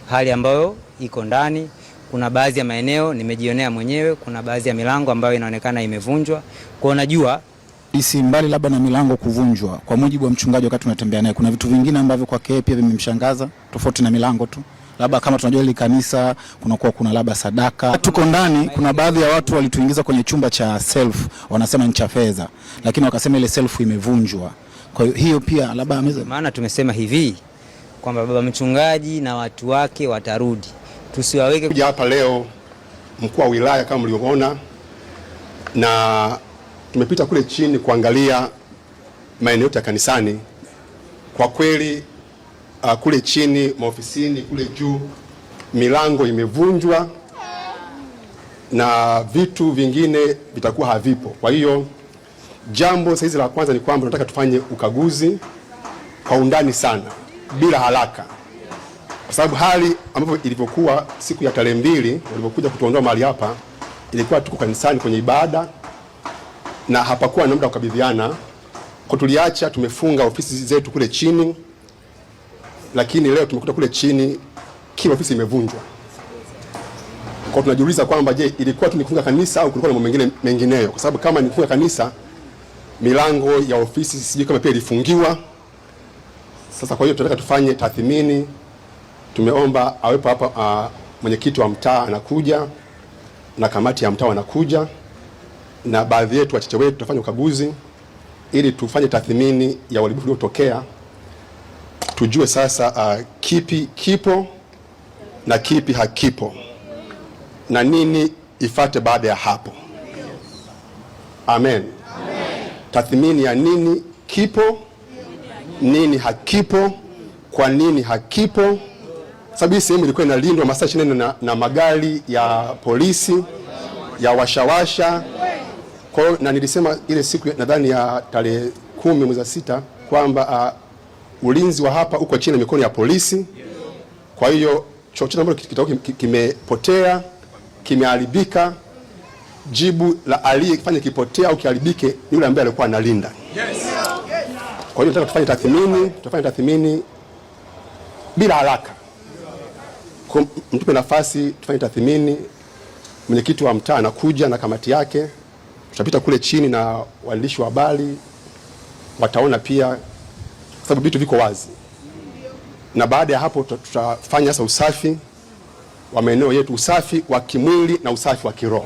hali ambayo iko ndani. Kuna baadhi ya maeneo nimejionea mwenyewe, kuna baadhi ya milango ambayo inaonekana imevunjwa. Kwa unajua isi mbali labda na milango kuvunjwa, kwa mujibu wa mchungaji wakati tunatembea naye, kuna vitu vingine ambavyo kwake pia vimemshangaza tofauti na milango tu. Labda kama tunajua ile kanisa kuna labda sadaka. Tuko ndani, kuna baadhi ya watu walituingiza kwenye chumba cha self, wanasema ni cha fedha, lakini wakasema ile self imevunjwa. Kwa hiyo pia labda maana tumesema hivi kwamba baba mchungaji na watu wake watarudi. Tusiwaweke kuja hapa leo mkuu wa wilaya kama mlivyoona, na tumepita kule chini kuangalia maeneo yote ya kanisani. Kwa kweli kule chini maofisini, kule juu milango imevunjwa na vitu vingine vitakuwa havipo. Kwa hiyo jambo saizi la kwanza ni kwamba tunataka tufanye ukaguzi kwa undani sana bila haraka, kwa sababu hali ambapo ilivyokuwa siku ya tarehe 2 walipokuja kutuondoa mahali hapa, ilikuwa tuko kanisani kwenye ibada na hapakuwa na muda wa kukabidhiana. Kwa tuliacha tumefunga ofisi zetu kule chini, lakini leo tumekuta kule chini kila ofisi imevunjwa. Kwa tunajiuliza kwamba je, ilikuwa tumefunga kanisa au kulikuwa na mambo mengineyo? Kwa sababu kama nifunga kanisa, milango ya ofisi sijui kama pia ilifungiwa. Sasa kwa hiyo tunataka tufanye tathmini. Tumeomba awepo hapa mwenyekiti wa mtaa anakuja na kamati ya mtaa anakuja, na baadhi yetu wachache wetu tutafanya ukaguzi ili tufanye tathmini ya uharibifu uliotokea, tujue sasa kipi kipo na kipi hakipo na nini ifate baada ya hapo. Amen. Tathmini ya nini kipo, nini hakipo, kwa nini hakipo. Sababu hii sehemu ilikuwa inalindwa masaa 24 na magari ya polisi ya washawasha. Kwa hiyo na nilisema ile siku nadhani ya tarehe 10 mwezi wa 6 kwamba ulinzi wa hapa uko chini ya mikono ya polisi. Kwa hiyo chochote ambacho kitakuwa kimepotea, kimeharibika, jibu la aliyefanya kipotea au kiharibike ni yule ambaye alikuwa analinda. Kwa hiyo tunataka tufanye tathmini bila haraka. Mtupe nafasi tufanye tathmini. Mwenyekiti wa mtaa anakuja na kamati yake, tutapita kule chini na waandishi wa habari wataona pia, sababu vitu viko wazi. Na baada ya hapo tutafanya sasa usafi wa maeneo yetu, usafi wa kimwili na usafi wa kiroho.